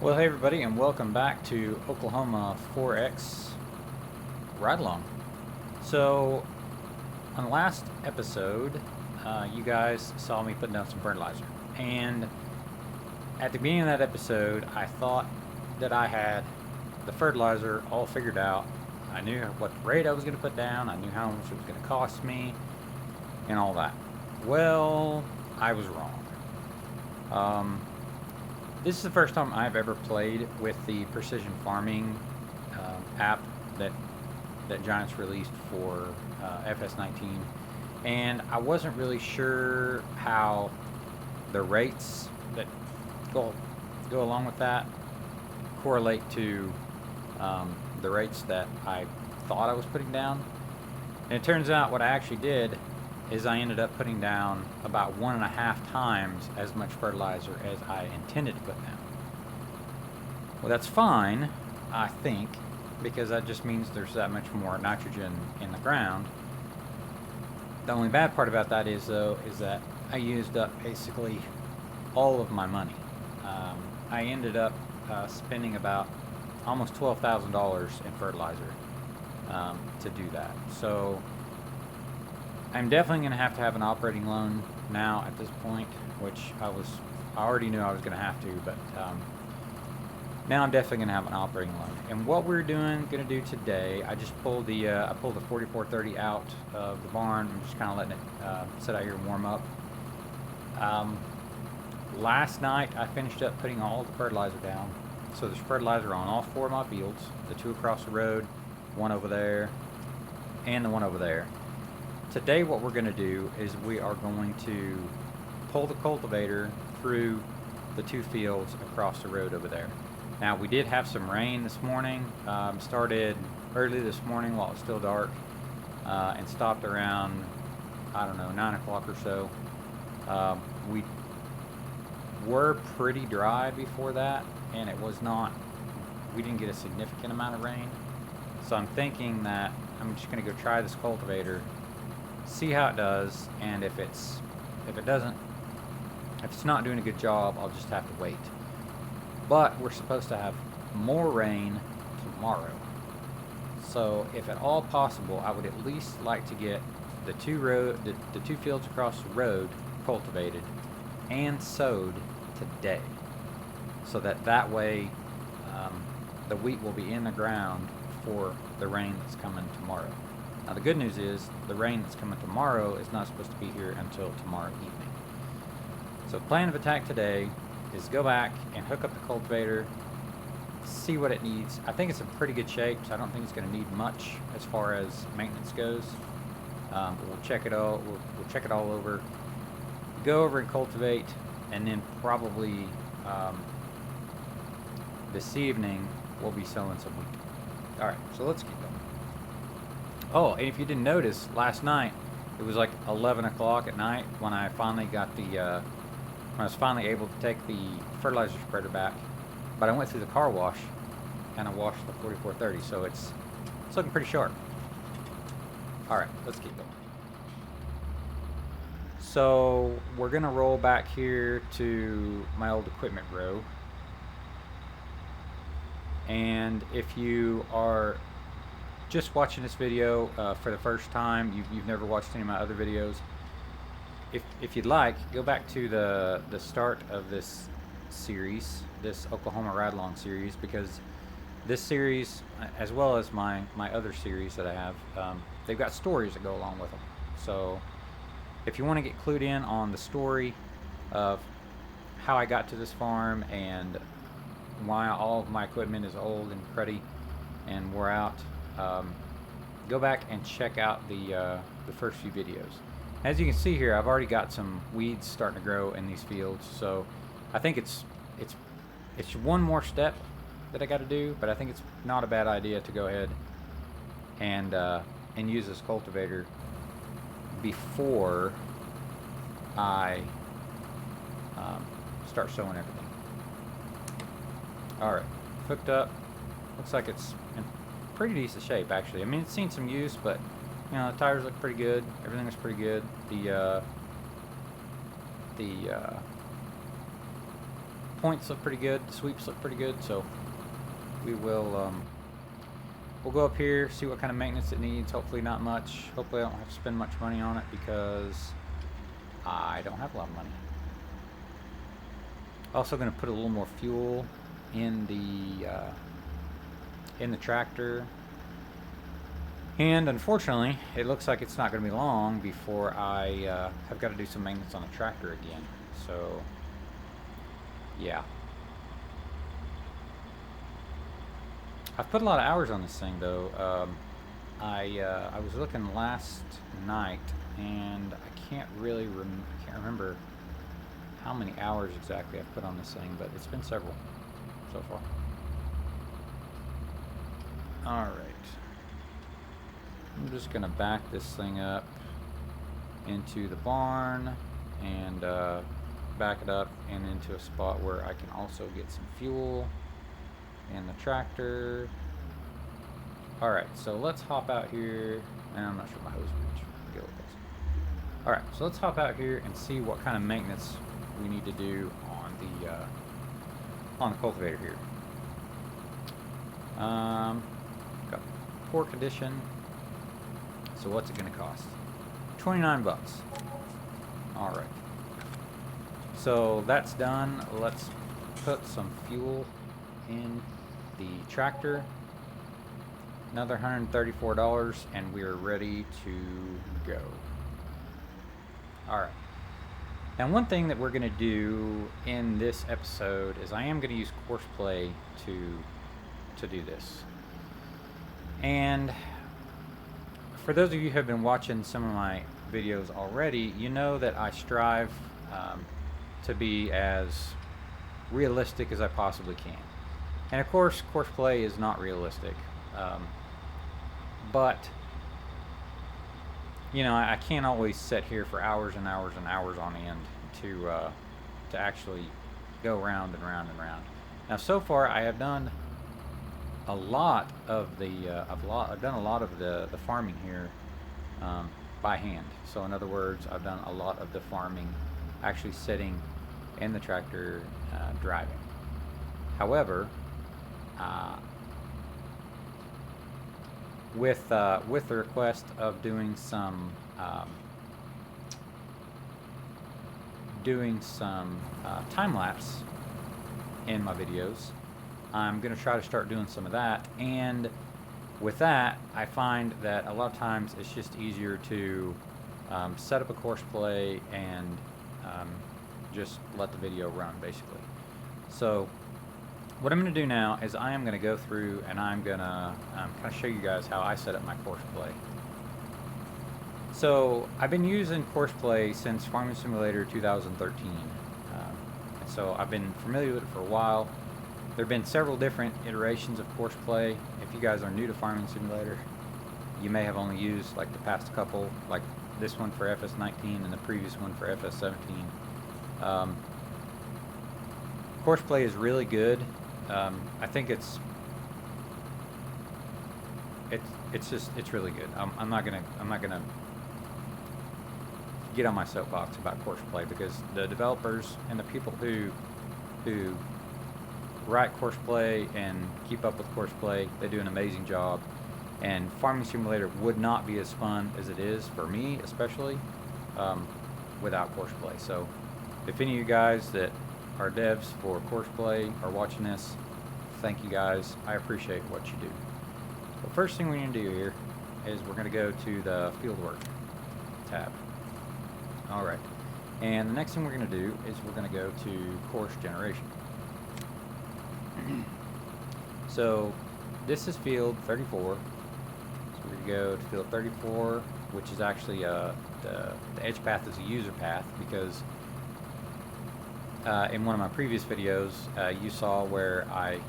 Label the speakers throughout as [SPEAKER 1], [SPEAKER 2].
[SPEAKER 1] Well, hey everybody, and welcome back to Oklahoma 4X Ride Along. So, on the last episode, you guys saw me putting down some fertilizer. And at the beginning of that episode, I thought that I had the fertilizer all figured out. I knew what rate I was going to put down, I knew how much it was going to cost me, and all that. Well, I was wrong. Um, This is the first time I've ever played with the precision farming app that Giants released for FS19, and I wasn't really sure how the rates that go along with that correlate to the rates that I thought I was putting down. And it turns out what I actually did is I ended up putting down about 1.5 times as much fertilizer as I intended to put down. Well, that's fine, I think, because that just means there's that much more nitrogen in the ground. The only bad part about that is, though, is that I used up basically all of my money. I ended up spending about almost $12,000 in fertilizer to do that. So I'm definitely going to have an operating loan now at this point, which I already knew I was going to have to, but now I'm definitely going to have an operating loan. And what we're going to do today, I just pulled the 4430 out of the barn. I'm just kind of letting it sit out here and warm up. Last night I finished up putting all the fertilizer down. So there's fertilizer on all 4 of my fields, the 2 across the road, 1 over there, and the 1 over there. Today what we're going to do is we are going to pull the cultivator through the 2 fields across the road over there. Now, we did have some rain this morning. Started early this morning while it was still dark, and stopped around, I don't know, 9 o'clock or so. We were pretty dry before that, and we didn't get a significant amount of rain. So I'm thinking that I'm just going to go try this cultivator, see how it does, and if it's not doing a good job, I'll just have to wait. But we're supposed to have more rain tomorrow. So if at all possible, I would at least like to get the 2 fields across the road cultivated and sowed today. So that way the wheat will be in the ground for the rain that's coming tomorrow. Now the good news is the rain that's coming tomorrow is not supposed to be here until tomorrow evening. So plan of attack today is go back and hook up the cultivator, see what it needs. I think it's in pretty good shape, so I don't think it's going to need much as far as maintenance goes. But we'll check it all. We'll check it all over. Go over and cultivate, and then probably this evening we'll be sowing some wheat. All right, so let's keep going. Oh, and if you didn't notice, last night it was like 11 o'clock at night when I finally got when I was finally able to take the fertilizer spreader back. But I went through the car wash and I washed the 4430, so it's looking pretty sharp. All right, let's keep going. So we're gonna roll back here to my old equipment row. And if you are just watching this video for the first time, you've never watched any of my other videos, if you'd like, go back to the start of this series, this Oklahoma Ride Along series, because this series, as well as my other series that I have, they've got stories that go along with them. So if you want to get clued in on the story of how I got to this farm and why all of my equipment is old and cruddy and wore out, go back and check out the first few videos. As you can see here, I've already got some weeds starting to grow in these fields, so I think it's one more step that I got to do, but I think it's not a bad idea to go ahead and use this cultivator before I start sowing everything. All right, hooked up. Looks like it's in pretty decent shape, actually. I mean, it's seen some use, but you know, the tires look pretty good. Everything looks pretty good. The points look pretty good, the sweeps look pretty good, so we will we'll go up here, see what kind of maintenance it needs. Hopefully not much. Hopefully I don't have to spend much money on it because I don't have a lot of money. Also going to put a little more fuel in the tractor. And unfortunately, it looks like it's not going to be long before I have got to do some maintenance on the tractor again. So, yeah. I've put a lot of hours on this thing, though. I was looking last night, and I can't remember how many hours exactly I've put on this thing, but it's been several so far. All right. I'm just gonna back this thing up into the barn and back it up and into a spot where I can also get some fuel in the tractor. Alright, so let's hop out here. And I'm not sure my hose reach. Get with this. Alright, so let's hop out here and see what kind of maintenance we need to do on the cultivator here. Got poor condition. So what's it going to cost? 29 bucks. Alright. So that's done. Let's put some fuel in the tractor. Another $134 and we're ready to go. Alright. Now one thing that we're going to do in this episode is I am going to use Courseplay to do this. And for those of you who have been watching some of my videos already, you know that I strive to be as realistic as I possibly can. And of course, Courseplay is not realistic. But, you know, I can't always sit here for hours and hours and hours on end to actually go round and round and round. Now, so far, I have done a lot of the farming here by hand. So in other words, I've done a lot of the farming actually sitting in the tractor driving. However, with the request of doing some time lapse in my videos, I'm going to try to start doing some of that. And with that, I find that a lot of times it's just easier to set up a Courseplay and just let the video run, basically. So what I'm going to do now is I am going to go through and I'm going to kind of show you guys how I set up my Courseplay. So I've been using Courseplay since Farming Simulator 2013. And so I've been familiar with it for a while. There have been several different iterations of Courseplay. If you guys are new to Farming Simulator, you may have only used like the past couple, like this one for FS19 and the previous one for FS17. Courseplay is really good. I think it's really good. I'm not gonna get on my soapbox about Courseplay because the developers and the people who write Courseplay and keep up with Courseplay, they do an amazing job. And Farming Simulator would not be as fun as it is for me, especially without Courseplay. So if any of you guys that are devs for Courseplay are watching this, thank you guys. I appreciate what you do. The first thing we need to do here is we're going to go to the Fieldwork tab. Alright, and the next thing we're going to do is we're going to go to Course Generation. So this is field 34. So we're going to go to field 34, which is actually the edge path is a user path because in one of my previous videos you saw where I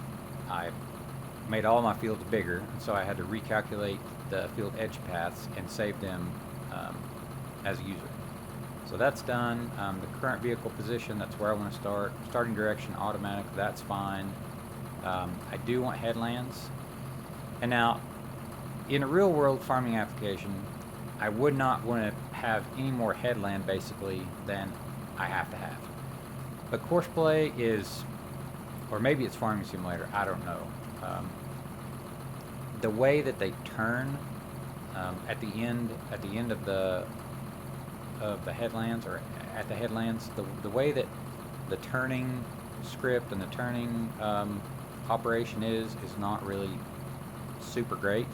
[SPEAKER 1] made all my fields bigger, and so I had to recalculate the field edge paths and save them as a user. So that's done. The current vehicle position, that's where I want to start. Starting direction, automatic, that's fine. I do want headlands. And now, in a real world farming application, I would not want to have any more headland basically than I have to have. But Courseplay is or maybe it's Farming Simulator. I don't know. The way that they turn at the end of the headlands, or at the headlands, the way that the turning script and the turning operation is not really super great.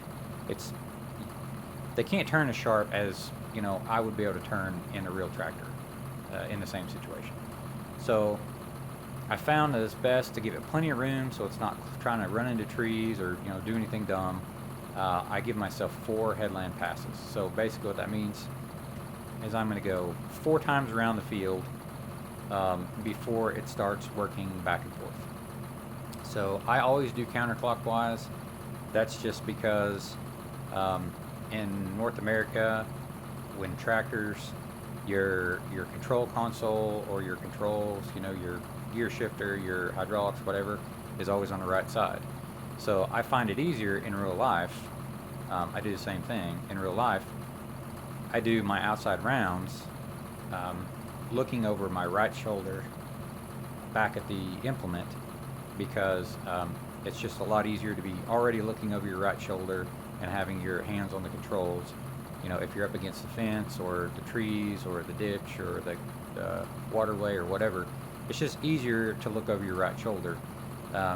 [SPEAKER 1] They can't turn as sharp as I would be able to turn in a real tractor in the same situation. So I found that it's best to give it plenty of room so it's not trying to run into trees or do anything dumb. I give myself 4 headland passes. So basically what that means is I'm going to go 4 times around the field before it starts working back and forth. So I always do counterclockwise. That's just because in North America, when tractors, your control console or your controls, your gear shifter, your hydraulics, whatever, is always on the right side. So I find it easier in real life. I do the same thing in real life. I do my outside rounds looking over my right shoulder back at the implement, because it's just a lot easier to be already looking over your right shoulder and having your hands on the controls. If you're up against the fence or the trees or the ditch or the waterway or whatever, it's just easier to look over your right shoulder.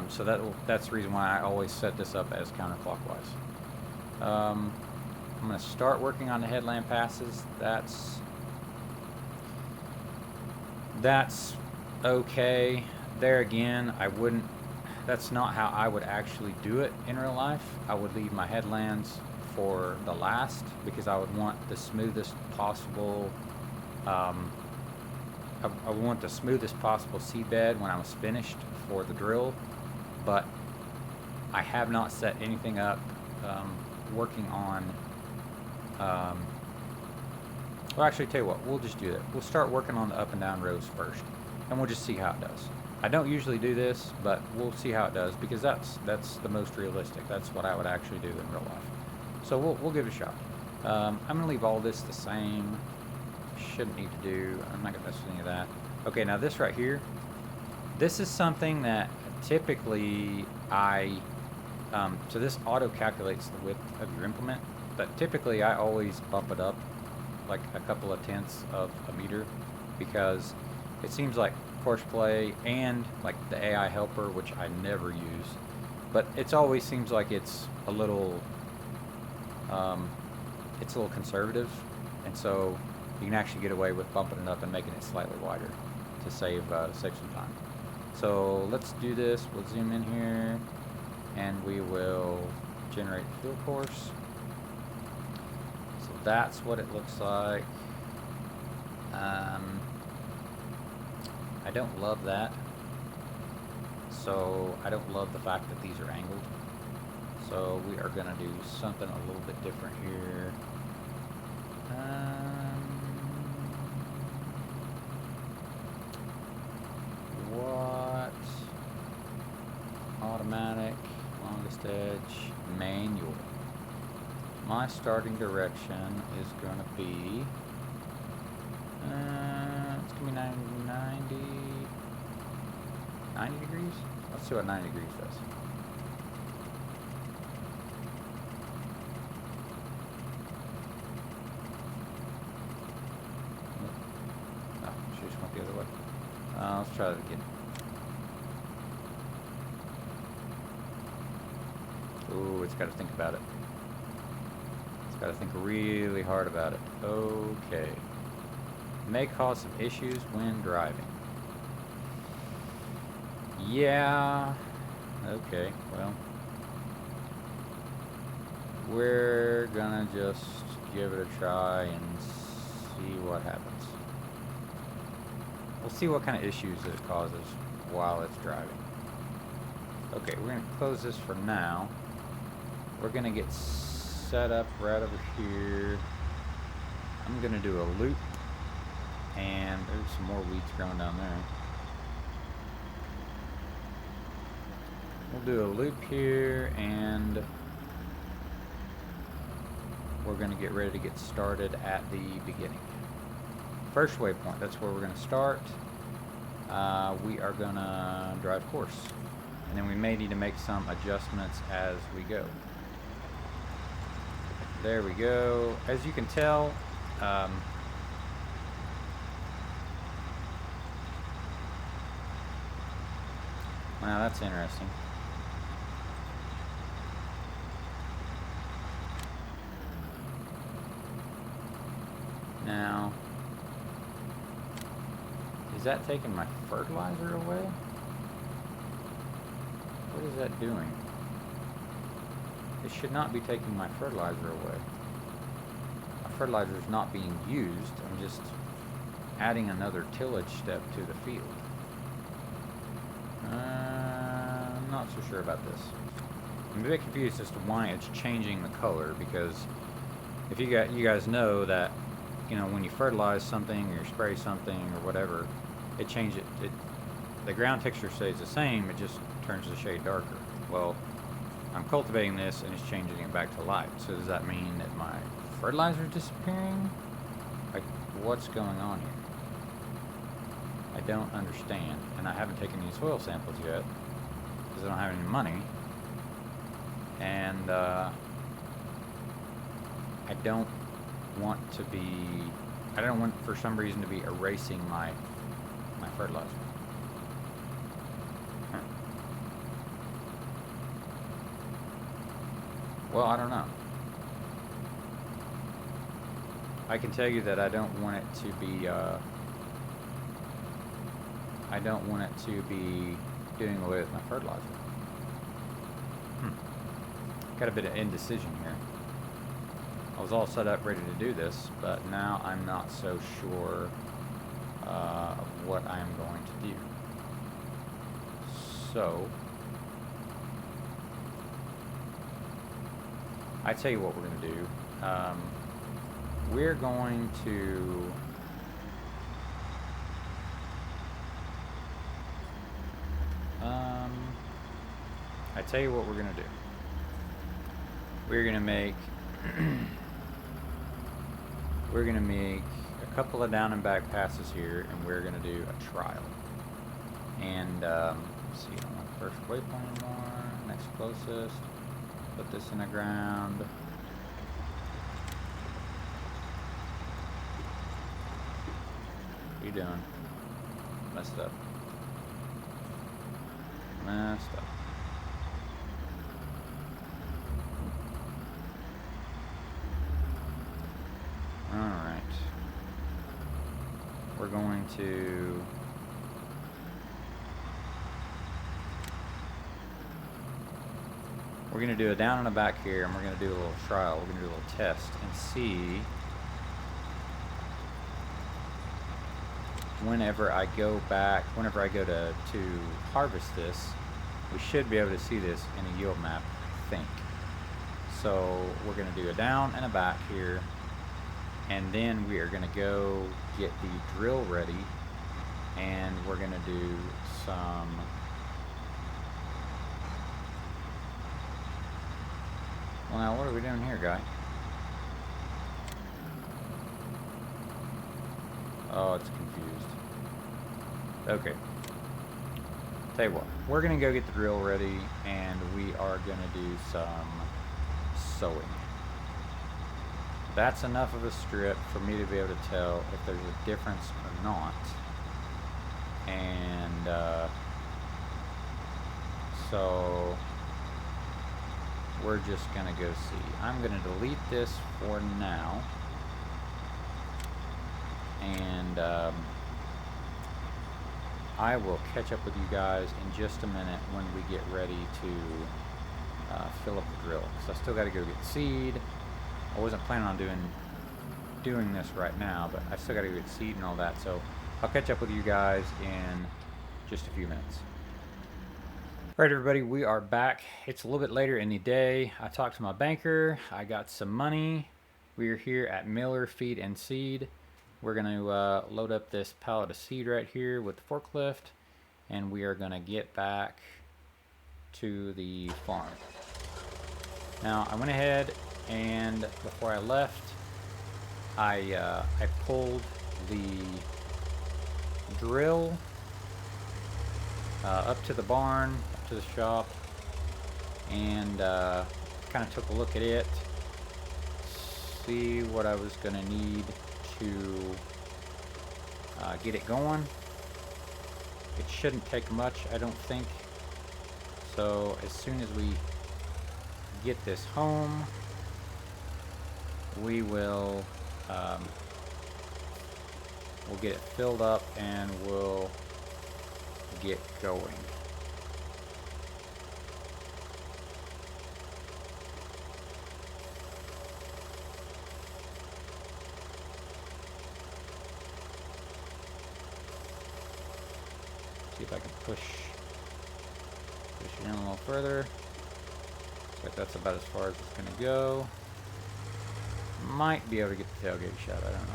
[SPEAKER 1] So that's the reason why I always set this up as counterclockwise. I'm going to start working on the headland passes. That's okay. There again, that's not how I would actually do it in real life. I would leave my headlands for the last, because I would want the smoothest possible I want the smoothest possible seabed when I was finished for the drill. But I have not set anything up working on well, actually, tell you what, we'll just do that. We'll start working on the up and down rows first, and we'll just see how it does. I don't usually do this, but we'll see how it does, because that's the most realistic. That's what I would actually do in real life. So we'll give it a shot. I'm going to leave all this the same. Shouldn't need to do. I'm not going to mess with any of that. Okay, now this right here, this is something that typically so this auto calculates the width of your implement, but typically I always bump it up like a couple of tenths of a meter, because it seems like Courseplay and like the AI helper, which I never use, but it always seems like it's a little conservative, and so you can actually get away with bumping it up and making it slightly wider to save some time. So let's do this. We'll zoom in here, and we will generate fuel course. So that's what it looks like. I don't love that. So I don't love the fact that these are angled. So we are going to do something a little bit different here. What? Automatic, longest edge, manual. My starting direction is going to be, it's going to be 90 degrees? Let's see what 90 degrees does. Oh, she just went the other way. Let's try that again. Ooh, it's got to think about it. It's got to think really hard about it. Okay. May cause some issues when driving. Yeah. Okay, well. We're gonna just give it a try and see what happens. We'll see what kind of issues it causes while it's driving. Okay, we're gonna close this for now. We're gonna get set up right over here. I'm gonna do a loop, and there's some more weeds growing down there. We'll do a loop here, and we're gonna get ready to get started at the beginning. First waypoint, that's where we're gonna start. We are gonna drive course. And then we may need to make some adjustments as we go. There we go. As you can tell, now that's interesting. Now, is that taking my fertilizer away? What is that doing? It should not be taking my fertilizer away. My fertilizer is not being used. I'm just adding another tillage step to the field. I'm not so sure about this. I'm a bit confused as to why it's changing the color, because if you guys know that, you know, when you fertilize something or spray something or whatever, it changes it. The ground texture stays the same. It just turns the shade darker. Well, I'm cultivating this and it's changing it back to light. So does that mean that my fertilizer is disappearing? Like, what's going on here? I don't understand. And I haven't taken any soil samples yet because I don't have any money. And I don't want for some reason to be erasing my fertilizer. Well, I don't know. I can tell you that I don't want it to be doing away with my fertilizer. Got a bit of indecision here. I was all set up ready to do this, but now I'm not so sure what I'm going to do. So, I tell you what we're going to do. We're going to I tell you what we're going to do. We're going to make a couple of down and back passes here, and we're going to do a trial. And let's see, I don't want the first waypoint anymore. Next closest. Put this in the ground. What are you doing? Messed up. Messed up. Alright. We're going to do a down and a back here, and we're going to do a little trial. We're going to do a little test and see whenever I go to harvest this, we should be able to see this in a yield map, I think. So we're going to do a down and a back here, and then we are going to go get the drill ready, and we're going to do some well, now what are we doing here, guy? Oh, it's confused. Okay. Tell you what, we're going to go get the drill ready, and we are going to do some sowing. That's enough of a strip for me to be able to tell if there's a difference or not. And so we're just going to go see. I'm going to delete this for now. And I will catch up with you guys in just a minute when we get ready to fill up the drill. So I still got to go get seed. I wasn't planning on doing this right now, but I still got to go get seed and all that. So I'll catch up with you guys in just a few minutes. All right, everybody, we are back. It's a little bit later in the day. I talked to my banker. I got some money. We are here at Miller Feed and Seed. We're going to load up this pallet of seed right here with the forklift, and we are going to get back to the farm. Now, I went ahead and before I left, I pulled the drill up to the barn. to the shop and kind of took a look at it, see what I was going to need to get it going. It shouldn't take much, I don't think. So as soon as we get this home, we will we'll get it filled up and we'll get going. See if I can push it in a little further. Looks like that's about as far as it's gonna go. Might be able to get the tailgate shot, I don't know.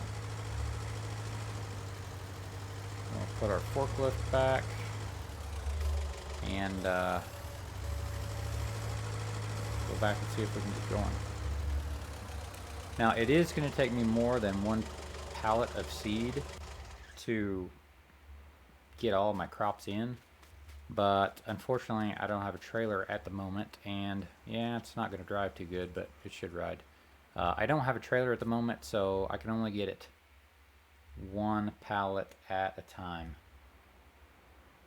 [SPEAKER 1] We'll put our forklift back and go back and see if we can get going. Now it is going to take me more than one pallet of seed to get all my crops in, but unfortunately I don't have a trailer at the moment, and yeah, it's not going to drive too good, but it should ride. I don't have a trailer at the moment, so I can only get it one pallet at a time.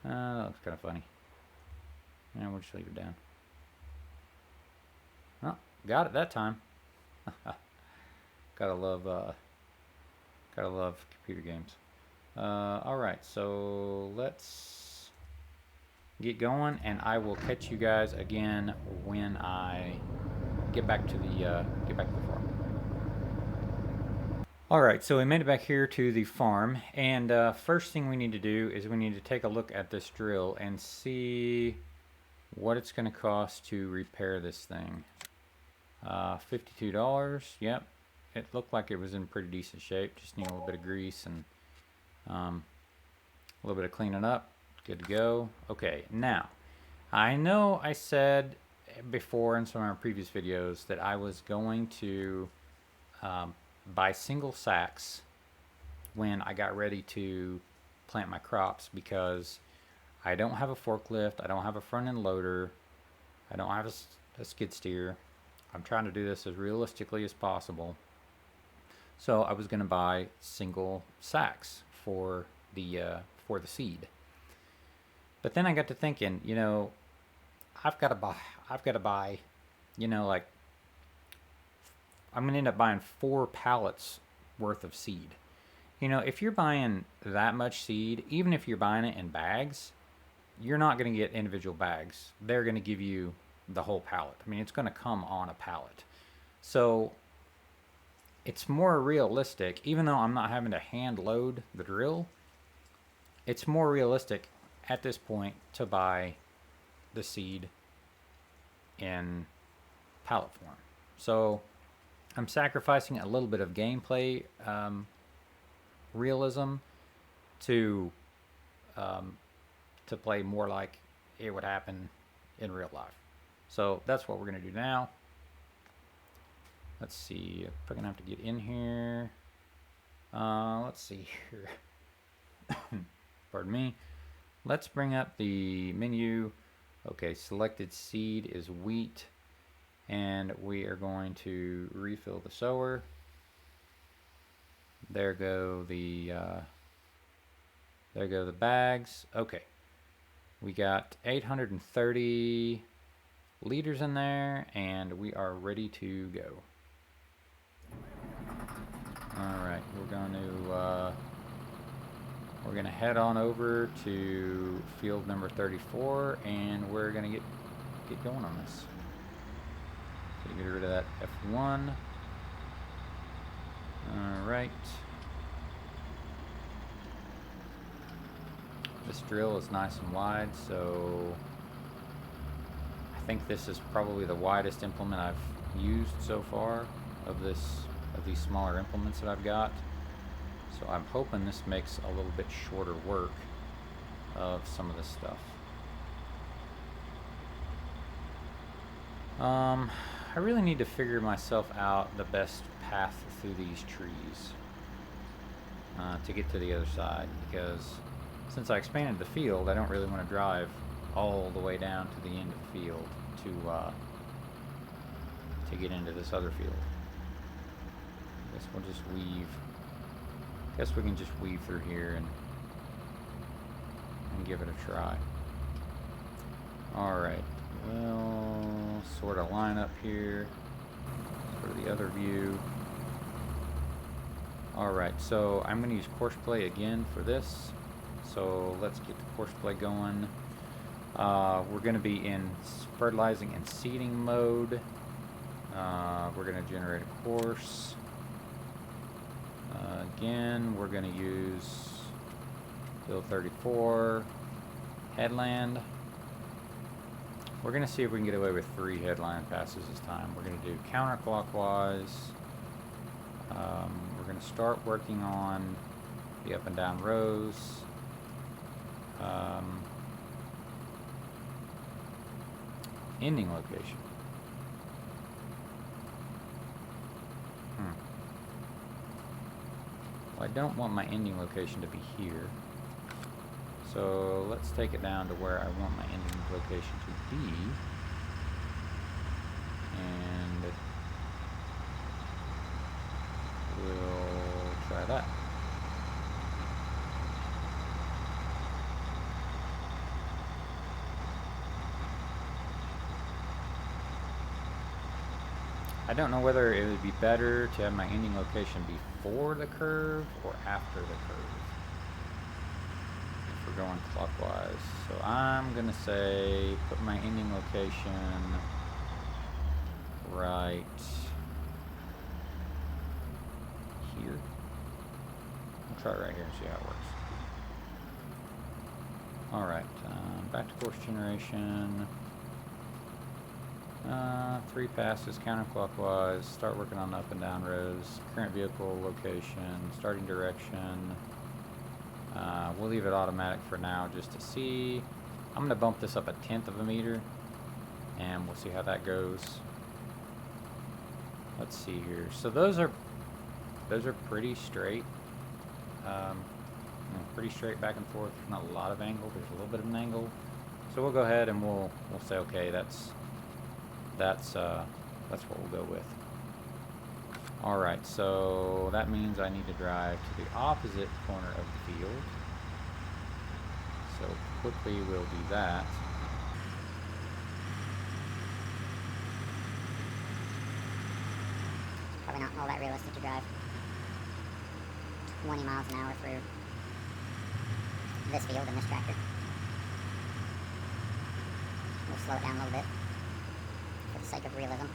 [SPEAKER 1] That looks kind of funny. Yeah, we'll just leave it down. Oh, got it that time. Gotta love computer games. Alright, so let's get going, and I will catch you guys again when I get back to the farm. Alright, so we made it back here to the farm, and first thing we need to do is we need to take a look at this drill and see what it's going to cost to repair this thing. $52, yep. It looked like it was in pretty decent shape, just need a little bit of grease and a little bit of cleaning up. Good to go. Okay, now, I know I said before in some of our previous videos that I was going to buy single sacks when I got ready to plant my crops, because I don't have a forklift, I don't have a front end loader, I don't have a skid steer. I'm trying to do this as realistically as possible. So I was going to buy single sacks for the seed. But then I got to thinking, you know, I've got to buy, you know, like, I'm going to end up buying 4 pallets worth of seed. You know, if you're buying that much seed, even if you're buying it in bags, you're not going to get individual bags. They're going to give you the whole pallet. I mean, it's going to come on a pallet. So it's more realistic, even though I'm not having to hand load the drill, it's more realistic at this point to buy the seed in pallet form. So I'm sacrificing a little bit of gameplay realism to play more like it would happen in real life. So that's what we're going to do now. Let's see if I'm going to have to get in here. Let's see here. Pardon me. Let's bring up the menu. Okay, selected seed is wheat. And we are going to refill the sower. There go the bags. Okay, we got 830 liters in there, and we are ready to go. All right, we're gonna head on over to field number 34, and we're gonna get going on this. Get rid of that F1. Alright. This drill is nice and wide, so I think this is probably the widest implement I've used so far of these smaller implements that I've got. So I'm hoping this makes a little bit shorter work of some of this stuff. I really need to figure myself out the best path through these trees to get to the other side, because since I expanded the field, I don't really want to drive all the way down to the end of the field to get into this other field. I guess we'll just weave. Guess we can just weave through here and give it a try. Alright, we'll sort of line up here for the other view. Alright, so I'm going to use Courseplay again for this. So let's get the Courseplay going. We're going to be in fertilizing and seeding mode. We're going to generate a course. Again, we're going to use field 34 headland. We're going to see if we can get away with 3 headland passes this time. We're going to do counterclockwise. We're going to start working on the up and down rows. Ending location. Well, I don't want my ending location to be here. So let's take it down to where I want my ending location to be. And we'll try that. I don't know whether it would be better to have my ending location before the curve or after the curve. If we're going clockwise. So I'm going to say put my ending location right here. I'll try it right here and see how it works. Alright, back to course generation. 3 passes counterclockwise. Start working on the up and down rows. Current vehicle location. Starting direction. We'll leave it automatic for now just to see. I'm going to bump this up 1/10 of a meter. And we'll see how that goes. Let's see here. So those are pretty straight. Pretty straight back and forth. Not a lot of angle. There's a little bit of an angle. So we'll go ahead and we'll say, okay, that's what we'll go with. Alright, so that means I need to drive to the opposite corner of the field. So quickly we'll do that.
[SPEAKER 2] Probably not all that realistic to drive 20 miles an hour through this field and this tractor. We'll slow it down a little bit for the sake of realism.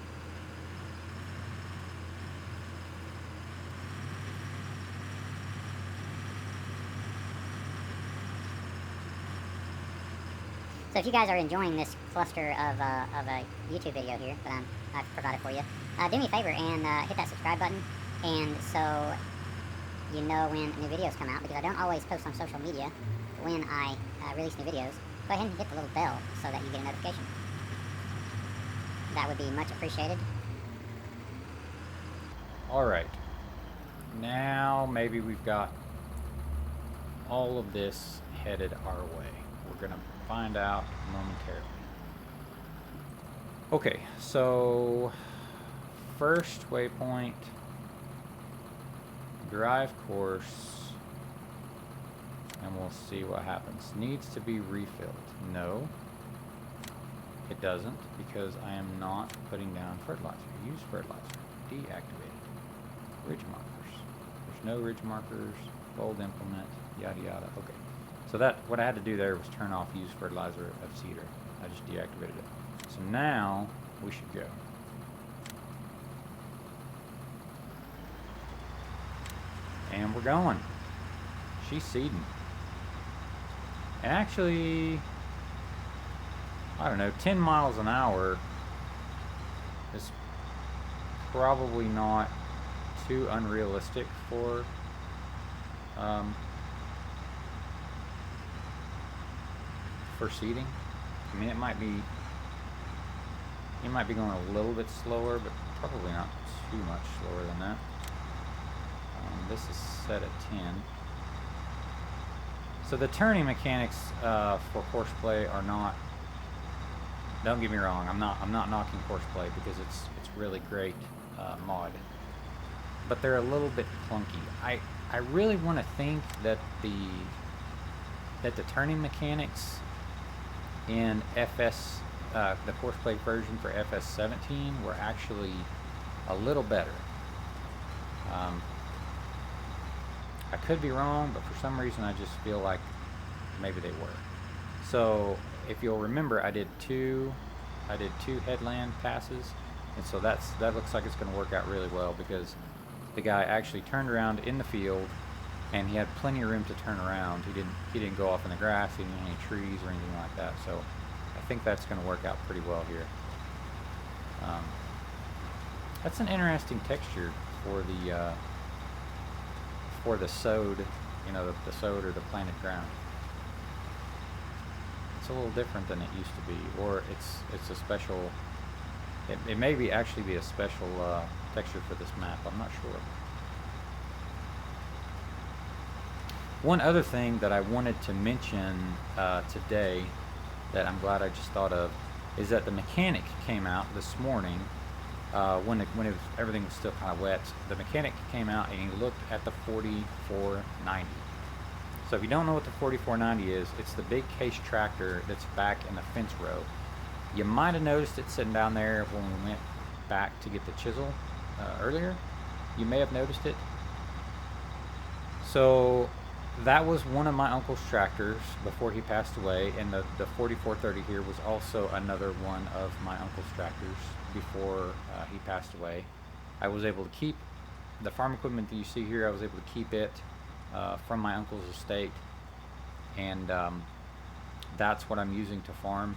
[SPEAKER 2] So if you guys are enjoying this cluster of a YouTube video here that I've provided for you, do me a favor and hit that subscribe button, and so you know when new videos come out, because I don't always post on social media when I release new videos. Go ahead and hit the little bell so that you get a notification. That would be much appreciated.
[SPEAKER 1] Alright, now maybe we've got all of this headed our way. We're going to find out momentarily. Okay, so first waypoint, drive course, and we'll see what happens. Needs to be refilled. No, it doesn't, because I am not putting down fertilizer. Use fertilizer. Deactivated. Ridge markers. There's no ridge markers. Fold implement. Yada yada. Okay. So that, what I had to do there was turn off use fertilizer of seeder. I just deactivated it. So now we should go. And we're going. She's seeding. And actually, I don't know, 10 miles an hour is probably not too unrealistic for seeding. I mean, it might be going a little bit slower, but probably not too much slower than that. This is set at 10. So the turning mechanics for Courseplay are not Don't get me wrong. I'm not knocking Horseplay because it's really great mod, but they're a little bit clunky. I really want to think that the turning mechanics in FS the Horseplay version for FS17 were actually a little better. I could be wrong, but for some reason I just feel like maybe they were. So if you'll remember, I did two headland passes, and so that looks like it's going to work out really well because the guy actually turned around in the field, and he had plenty of room to turn around. He didn't go off in the grass, he didn't hit any trees or anything like that. So I think that's going to work out pretty well here. That's an interesting texture for the sod, the sod or the planted ground. It's a little different than it used to be, or it's a special. It may be actually be a special texture for this map. I'm not sure. One other thing that I wanted to mention today that I'm glad I just thought of is that the mechanic came out this morning when everything was still kind of wet. The mechanic came out and he looked at the 4490. So if you don't know what the 4490 is, it's the big case tractor that's back in the fence row. You might have noticed it sitting down there when we went back to get the chisel earlier. You may have noticed it. So that was one of my uncle's tractors before he passed away, and the 4430 here was also another one of my uncle's tractors before he passed away. I was able to keep the farm equipment that you see here. I was able to keep it from my uncle's estate, and that's what I'm using to farm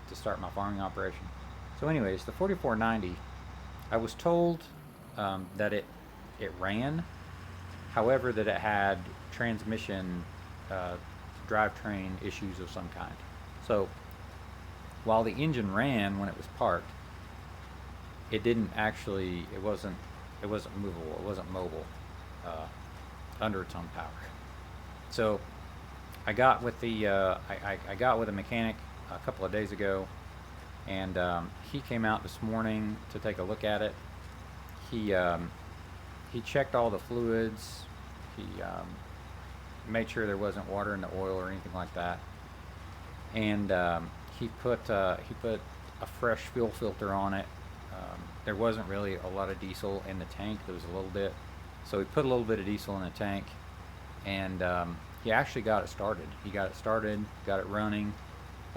[SPEAKER 1] to start my farming operation. So anyways, the 4490, I was told that it ran, however that it had transmission drivetrain issues of some kind. So while the engine ran when it was parked, it wasn't movable, it wasn't mobile under its own power. So I got with I got with a mechanic a couple of days ago, and he came out this morning to take a look at it. He checked all the fluids. He made sure there wasn't water in the oil or anything like that, and he put a fresh fuel filter on it. There wasn't really a lot of diesel in the tank. There was a little bit, so he put a little bit of diesel in the tank, and he actually got it started. He got it started, got it running.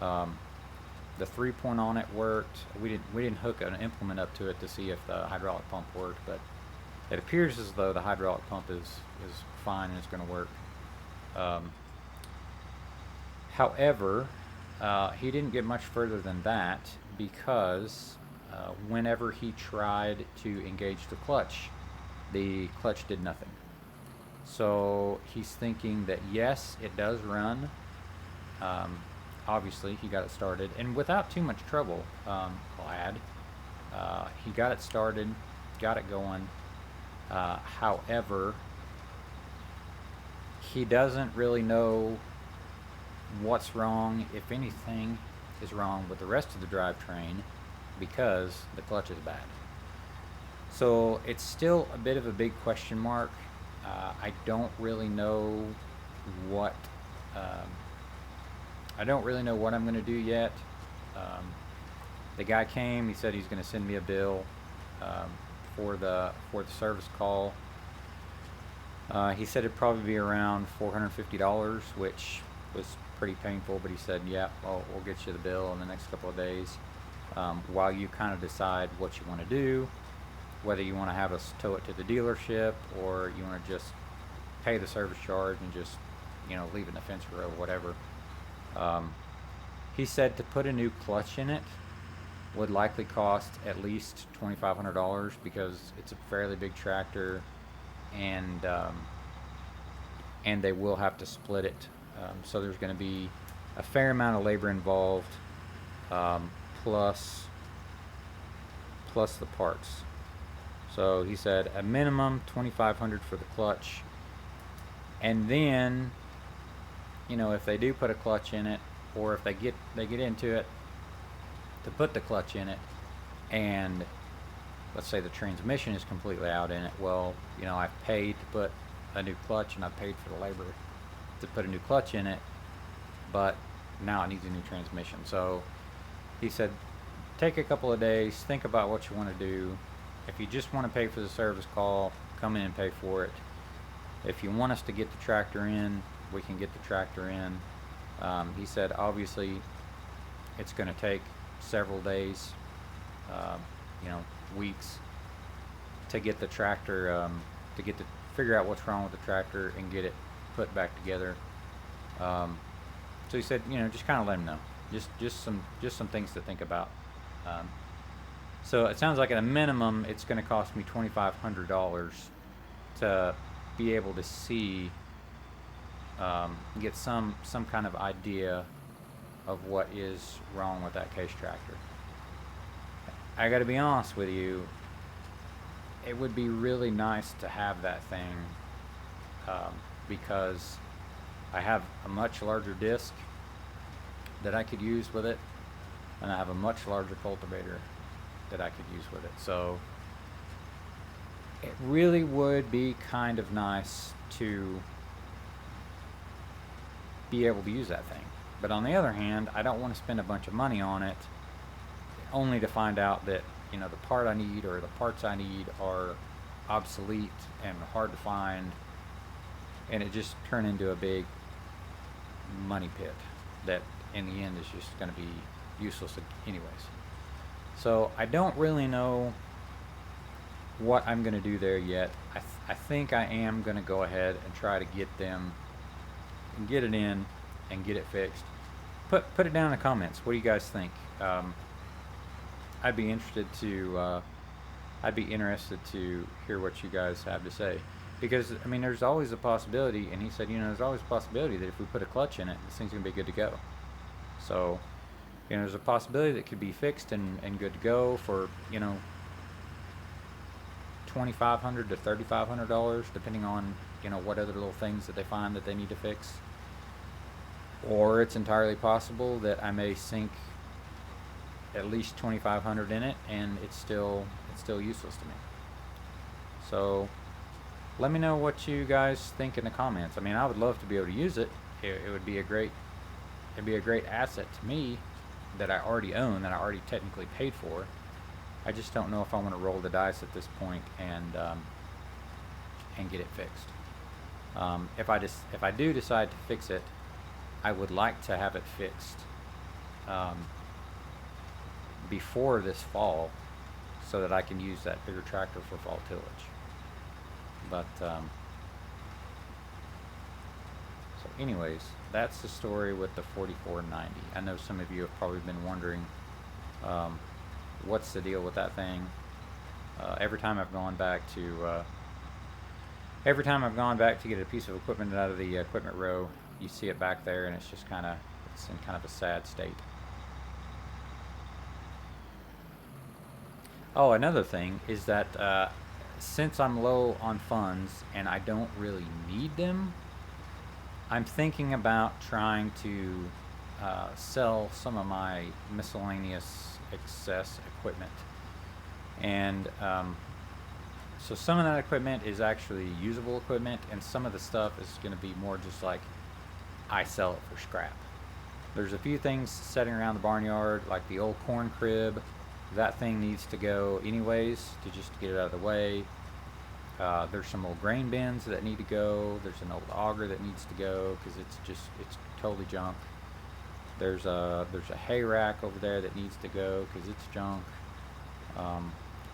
[SPEAKER 1] The 3-point on it worked. We didn't hook an implement up to it to see if the hydraulic pump worked, but it appears as though the hydraulic pump is fine and it's going to work. However, he didn't get much further than that because whenever he tried to engage the clutch did nothing. So he's thinking that yes, it does run. Obviously, he got it started, and without too much trouble, glad. He got it started, got it going. However, he doesn't really know what's wrong, if anything is wrong with the rest of the drivetrain, because the clutch is bad. So it's still a bit of a big question mark. I don't really know what I'm going to do yet. The guy came. He said he's going to send me a bill for the service call. He said it'd probably be around $450, which was pretty painful. But he said, "Yeah, we'll get you the bill in the next couple of days, while you kind of decide what you want to do, whether you want to have us tow it to the dealership or you want to just pay the service charge and just leave it in the fence row, whatever." He said to put a new clutch in it would likely cost at least $2,500 because it's a fairly big tractor, and they will have to split it. So there's going to be a fair amount of labor involved, plus the parts. So he said a minimum $2,500 for the clutch, and then if they do put a clutch in it, or if they get into it, to put the clutch in it, and let's say the transmission is completely out in it. Well, I've paid to put a new clutch, and I've paid for the labor to put a new clutch in it, but now it needs a new transmission. So he said, take a couple of days, think about what you want to do. If you just want to pay for the service call, come in and pay for it. If you want us to get the tractor in, we can get the tractor in. He said, obviously, it's going to take several days, weeks to get the tractor, figure out what's wrong with the tractor and get it put back together. So he said, just kind of let him know, just some things to think about. So it sounds like at a minimum, it's going to cost me $2,500 to be able to see, get some kind of idea of what is wrong with that case tractor. I got to be honest with you, it would be really nice to have that thing, because I have a much larger disc that I could use with it, and I have a much larger cultivator that I could use with it. So it really would be kind of nice to be able to use that thing. But on the other hand, I don't want to spend a bunch of money on it only to find out that the part I need or the parts I need are obsolete and hard to find, and it just turn into a big money pit that in the end is just going to be useless anyways. So I don't really know what I'm going to do there yet. I think I am going to go ahead and try to get them and get it in and get it fixed. Put it down in the comments. What do you guys think? I'd be interested to hear what you guys have to say, because there's always a possibility, and he said there's always a possibility that if we put a clutch in it, this thing's gonna be good to go. So there's a possibility that it could be fixed and good to go for $2,500 to $3,500, depending on what other little things that they find that they need to fix. Or it's entirely possible that I may sink at least $2,500 in it, and it's still useless to me. So let me know what you guys think in the comments. I would love to be able to use it. It would be a great asset to me that I already own, that I already technically paid for. I just don't know if I want to roll the dice at this point and get it fixed. If I do decide to fix it, I would like to have it fixed before this fall, so that I can use that bigger tractor for fall tillage. But so anyways, that's the story with the 4490. I know some of you have probably been wondering, what's the deal with that thing. Every time I've gone back to get a piece of equipment out of the equipment row, you see it back there, and it's in kind of a sad state. Oh, another thing is that since I'm low on funds and I don't really need them, I'm thinking about trying to sell some of my miscellaneous excess equipment. And so some of that equipment is actually usable equipment, and some of the stuff is going to be more just like I sell it for scrap. There's a few things sitting around the barnyard, like the old corn crib. That thing needs to go anyways, to just get it out of the way. There's some old grain bins that need to go. There's an old auger that needs to go because it's totally junk. There's a hay rack over there that needs to go because it's junk.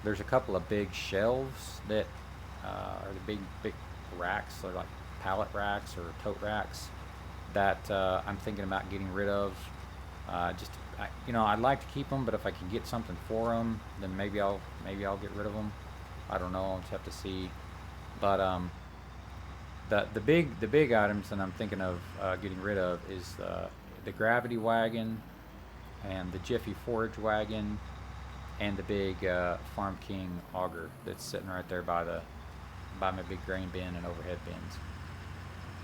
[SPEAKER 1] There's a couple of big shelves that are the big racks. They're like pallet racks or tote racks that I'm thinking about getting rid of. I'd like to keep them, but if I can get something for them, then maybe I'll get rid of them. I don't know. I'll just have to see. But the big items that I'm thinking of getting rid of is the Gravity wagon, and the Jiffy forage wagon, and the big Farm King auger that's sitting right there by my big grain bin and overhead bins.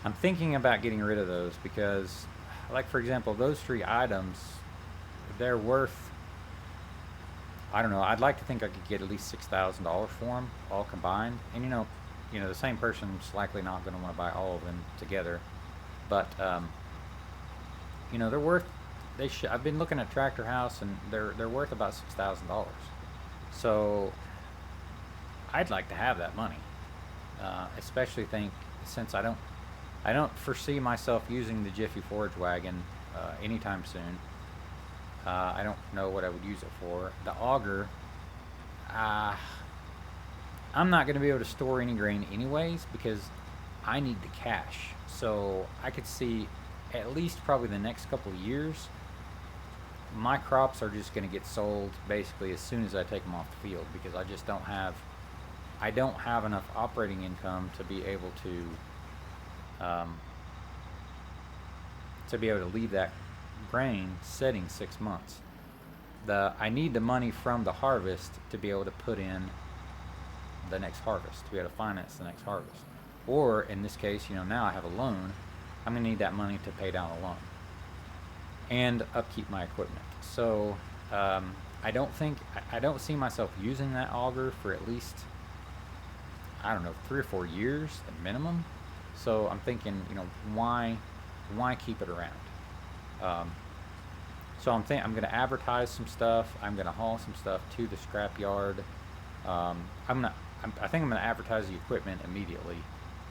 [SPEAKER 1] I'm thinking about getting rid of those because, like, for example, those three items, they're worth I don't know. I'd like to think I could get at least $6,000 for them all combined. And the same person's likely not going to want to buy all of them together. But they're worth. I've been looking at Tractor House, and they're worth about $6,000. So I'd like to have that money, especially since I don't foresee myself using the Jiffy Forage wagon anytime soon. I don't know what I would use it for. The auger, I'm not going to be able to store any grain anyways because I need the cash. So I could see at least probably the next couple of years, my crops are just going to get sold basically as soon as I take them off the field because I don't have enough operating income to be able to leave that grain sitting 6 months. I need the money from the harvest to be able to put in the next harvest, to be able to finance the next harvest. Or in this case, now I have a loan. I'm going to need that money to pay down the loan and upkeep my equipment. So I don't see myself using that auger for at least, I don't know, 3 or 4 years at minimum. So I'm thinking, why keep it around? So I'm going to advertise some stuff. I'm going to haul some stuff to the scrap yard. I think I'm going to advertise the equipment immediately,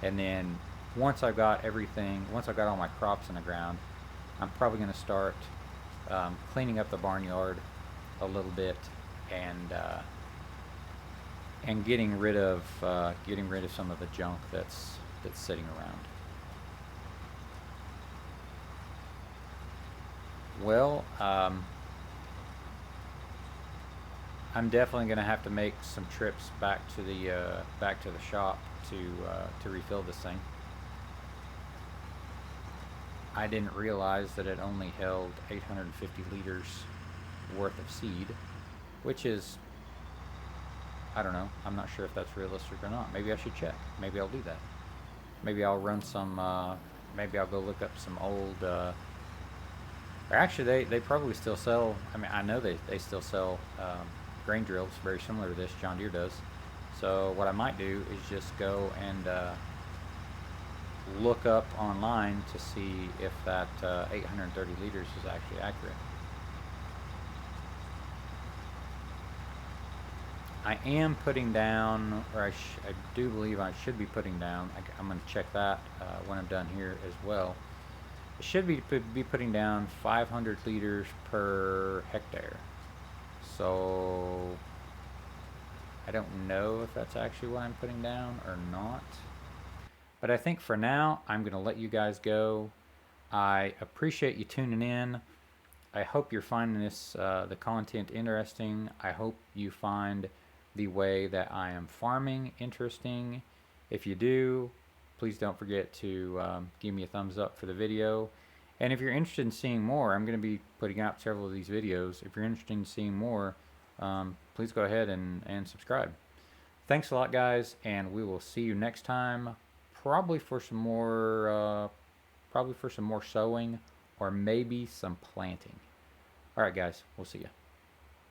[SPEAKER 1] and then once I've got all my crops in the ground, I'm probably going to start cleaning up the barnyard a little bit and getting rid of some of the junk that's sitting around. Well, I'm definitely going to have to make some trips back to the shop to refill this thing. I didn't realize that it only held 850 liters worth of seed, which is, I don't know. I'm not sure if that's realistic or not. Maybe I should check. Maybe I'll do that. Maybe I'll run some. Maybe I'll go look up some old. Or actually, they probably still sell. I mean, I know they still sell grain drills very similar to this. John Deere does. So what I might do is just go and look up online to see if that 830 liters is actually accurate. I am putting down, or I do believe I should be putting down. I'm going to check that when I'm done here as well. I should be putting down 500 liters per hectare. So I don't know if that's actually what I'm putting down or not. But I think for now, I'm going to let you guys go. I appreciate you tuning in. I hope you're finding the content interesting. I hope you find the way that I am farming interesting. If you do, please don't forget to give me a thumbs up for the video. And if you're interested in seeing more, I'm going to be putting out several of these videos. If you're interested in seeing more, please go ahead and subscribe. Thanks a lot, guys, and we will see you next time. Probably for some more sowing or maybe some planting. All right, guys, we'll see you.